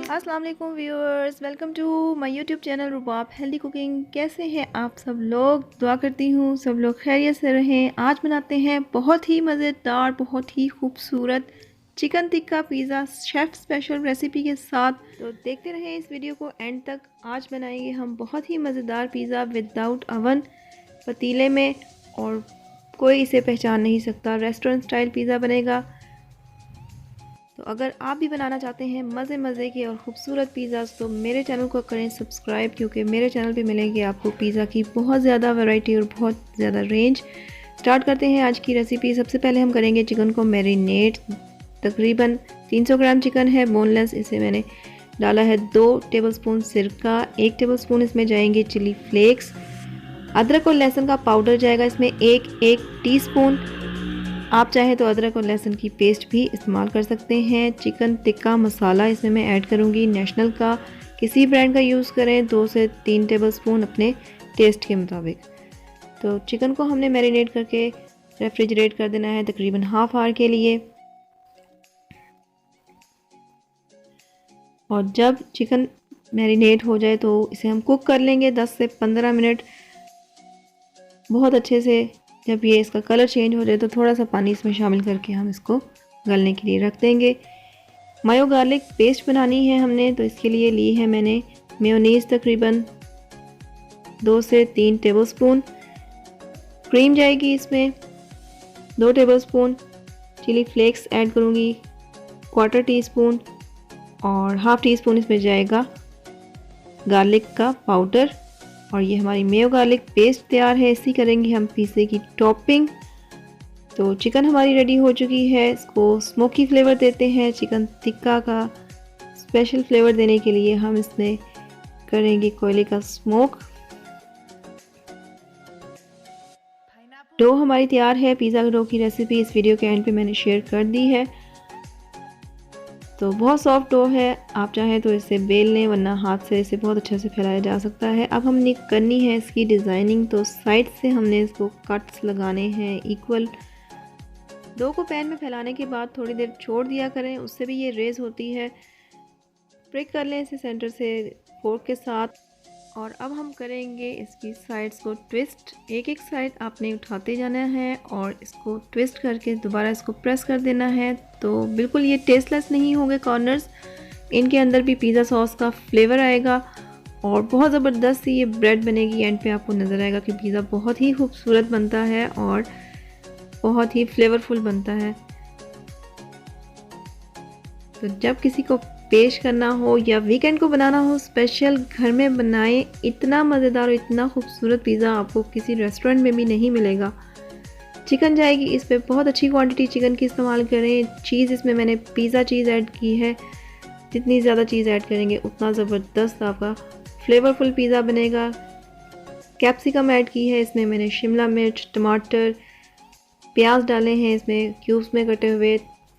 अस्सलाम वालेकुम viewers, welcome to my YouTube channel Rubab healthy cooking. कैसे हैं आप सब लोग? दुआ करती हूँ सब लोग खैरियत से रहें। आज बनाते हैं बहुत ही मज़ेदार, बहुत ही खूबसूरत chicken tikka pizza chef special recipe के साथ। तो देखते रहें इस वीडियो को एंड तक। आज बनाएंगे हम बहुत ही मज़ेदार पिज़्ज़ा विदाउट अवन, पतीले में, और कोई इसे पहचान नहीं सकता। रेस्टोरेंट स्टाइल पिज़्ज़ा बनेगा। तो अगर आप भी बनाना चाहते हैं मज़े के और ख़ूबसूरत पिज़्ज़ाज़ तो मेरे चैनल को करें सब्सक्राइब, क्योंकि मेरे चैनल पे मिलेंगे आपको पिज़्ज़ा की बहुत ज़्यादा वैरायटी और बहुत ज़्यादा रेंज। स्टार्ट करते हैं आज की रेसिपी। सबसे पहले हम करेंगे चिकन को मैरिनेट। तकरीबन 300 ग्राम चिकन है, बोनलेस। इसे मैंने डाला है 2 टेबलस्पून सिरका, 1 टेबलस्पून इसमें जाएंगे चिली फ्लेक्स, अदरक और लहसुन का पाउडर जाएगा इसमें 1 टीस्पून। आप चाहें तो अदरक और लहसुन की पेस्ट भी इस्तेमाल कर सकते हैं। चिकन टिक्का मसाला इसमें मैं ऐड करूंगी नेशनल का, किसी ब्रांड का यूज़ करें। 2 से 3 टेबलस्पून अपने टेस्ट के मुताबिक। तो चिकन को हमने मैरिनेट करके रेफ्रिजरेट कर देना है तकरीबन हाफ आवर के लिए। और जब चिकन मैरिनेट हो जाए तो इसे हम कुक कर लेंगे 10 से 15 मिनट बहुत अच्छे से। जब ये इसका कलर चेंज हो जाए तो थोड़ा सा पानी इसमें शामिल करके हम इसको गलने के लिए रख देंगे। मायो गार्लिक पेस्ट बनानी है हमने, तो इसके लिए ली है मैंने मेयोनीज़ तकरीबन 2 से 3 टेबलस्पून। क्रीम जाएगी इसमें 2 टेबलस्पून। चिली फ्लेक्स ऐड करूँगी 1/4 टीस्पून, और हाफ़ टी स्पून इसमें जाएगा गार्लिक का पाउडर। और ये हमारी मेयो गार्लिक पेस्ट तैयार है। इसी करेंगे हम पिज़्ज़े की टॉपिंग। तो चिकन हमारी रेडी हो चुकी है। इसको स्मोकी फ्लेवर देते हैं। चिकन टिक्का का स्पेशल फ्लेवर देने के लिए हम इसमें करेंगे कोयले का स्मोक। डो हमारी तैयार है। पिज़्ज़ा डो की रेसिपी इस वीडियो के एंड पे मैंने शेयर कर दी है। तो बहुत सॉफ्ट डो है, आप चाहें तो इसे बेल लें, वरना हाथ से इसे बहुत अच्छे से फैलाया जा सकता है। अब हमने करनी है इसकी डिज़ाइनिंग। तो साइड से हमने इसको कट्स लगाने हैं इक्वल। डो को पैन में फैलाने के बाद थोड़ी देर छोड़ दिया करें, उससे भी ये रेज होती है। प्रिक कर लें इसे सेंटर से फोर्क के साथ। और अब हम करेंगे इसकी साइड्स को ट्विस्ट। एक साइड आपने उठाते जाना है और इसको ट्विस्ट करके दोबारा इसको प्रेस कर देना है। तो बिल्कुल ये टेस्टलेस नहीं होंगे कॉर्नर्स, इनके अंदर भी पिज़्ज़ा सॉस का फ्लेवर आएगा और बहुत ज़बरदस्त सी ये ब्रेड बनेगी। एंड पे आपको नज़र आएगा कि पिज़्ज़ा बहुत ही खूबसूरत बनता है और बहुत ही फ्लेवरफुल बनता है। तो जब किसी को पेश करना हो या वीकेंड को बनाना हो स्पेशल, घर में बनाएं। इतना मज़ेदार और इतना खूबसूरत पिज़्ज़ा आपको किसी रेस्टोरेंट में भी नहीं मिलेगा। चिकन जाएगी इस पर, बहुत अच्छी क्वांटिटी चिकन की इस्तेमाल करें। चीज़ इसमें मैंने पिज़्ज़ा चीज़ ऐड की है। जितनी ज़्यादा चीज़ ऐड करेंगे उतना ज़बरदस्त आपका फ्लेवरफुल पिज़्ज़ा बनेगा। कैप्सिकम ऐड की है इसमें मैंने, शिमला मिर्च, टमाटर, प्याज डाले हैं इसमें क्यूब्स में कटे हुए,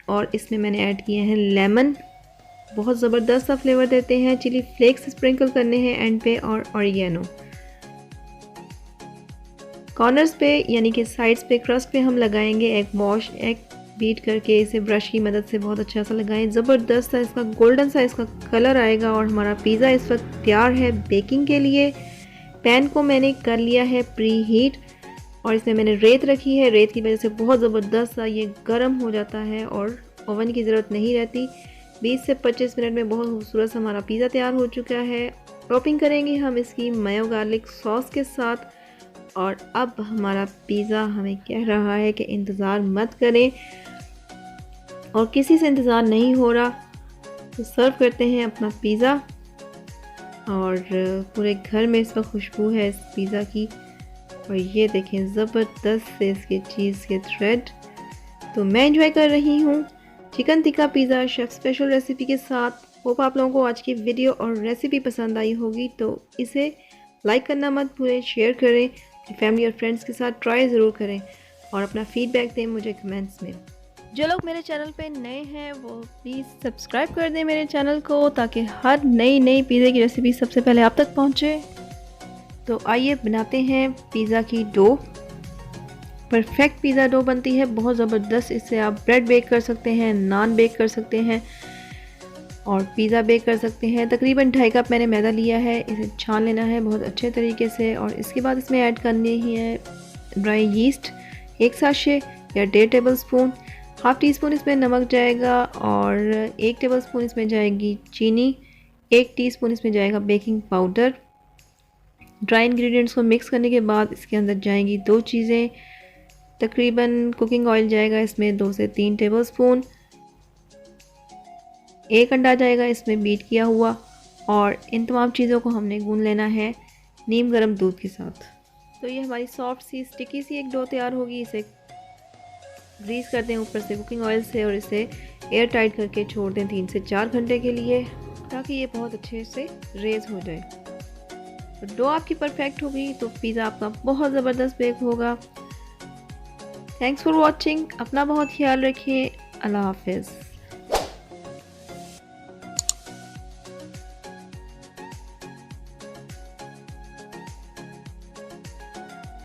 और इसमें मैंने ऐड किए हैं लेमन, बहुत ज़बरदस्त सा फ्लेवर देते हैं। चिली फ्लेक्स स्प्रिंकल करने हैं एंड पे, और ऑरिगेनो। कॉर्नर्स पे यानी कि साइड्स पे क्रस्ट पे हम लगाएंगे एग वॉश। एग बीट करके इसे ब्रश की मदद से बहुत अच्छा सा लगाएं। ज़बरदस्त सा इसका गोल्डन सा इसका कलर आएगा। और हमारा पिज़्ज़ा इस वक्त तैयार है बेकिंग के लिए। पैन को मैंने कर लिया है प्री हीट, और इसमें मैंने रेत रखी है। रेत की वजह से बहुत ज़बरदस्त सा ये गर्म हो जाता है और ओवन की ज़रूरत नहीं रहती। 20 से 25 मिनट में बहुत खूबसूरत हमारा पिज़्ज़ा तैयार हो चुका है। टॉपिंग करेंगे हम इसकी मायो गार्लिक सॉस के साथ। और अब हमारा पिज़्ज़ा हमें कह रहा है कि इंतज़ार मत करें, और किसी से इंतज़ार नहीं हो रहा। तो सर्व करते हैं अपना पिज़्ज़ा, और पूरे घर में इसका खुशबू है इस पिज़्ज़ा की। और ये देखें ज़बरदस्त से इसके चीज़ के थ्रेड। तो मैं एंजॉय कर रही हूँ chicken tikka pizza chef special recipe के साथ। होप आप लोगों को आज की वीडियो और रेसिपी पसंद आई होगी। तो इसे लाइक करना मत भूलें, शेयर करें, फैमिली और फ्रेंड्स के साथ ट्राई ज़रूर करें, और अपना फीडबैक दें मुझे कमेंट्स में। जो लोग मेरे चैनल पे नए हैं वो प्लीज़ सब्सक्राइब कर दें मेरे चैनल को, ताकि हर नई पिज़्ज़ा की रेसिपी सबसे पहले आप तक पहुँचे। तो आइए बनाते हैं पिज़्ज़ा की डो। परफेक्ट पिज़्ज़ा डो बनती है, बहुत ज़बरदस्त। इससे आप ब्रेड बेक कर सकते हैं, नान बेक कर सकते हैं, और पिज़्ज़ा बेक कर सकते हैं। तकरीबन 2.5 कप मैंने मैदा लिया है, इसे छान लेना है बहुत अच्छे तरीके से। और इसके बाद इसमें ऐड करनी ही है ड्राई यीस्ट 1 साशे या 1.5 table spoon. Half tea spoon इसमें नमक जाएगा और 1 टेबल स्पून इसमें जाएगी चीनी, 1 टीस्पून इसमें जाएगा बेकिंग पाउडर। ड्राई इंग्रेडिएंट्स को मिक्स करने के बाद इसके अंदर जाएंगी 2 चीज़ें। तकरीबन कुकिंग ऑयल जाएगा इसमें 2 से 3 टेबल स्पून। 1 अंडा जाएगा इसमें बीट किया हुआ। और इन तमाम चीज़ों को हमने गूंद लेना है नीम गर्म दूध के साथ। तो ये हमारी सॉफ्ट सी स्टिकी सी एक डो तैयार होगी। इसे ग्रीस कर दें ऊपर से कुकिंग ऑयल से और इसे एयर टाइट करके छोड़ दें 3 से 4 घंटे के लिए, ताकि ये बहुत अच्छे से रेज हो जाए। तो डो आपकी परफेक्ट होगी तो पिज़्ज़ा आपका बहुत ज़बरदस्त बेक होगा। Thanks for watching. अपना बहुत ख्याल रखिए। अल्लाह हाफिज़।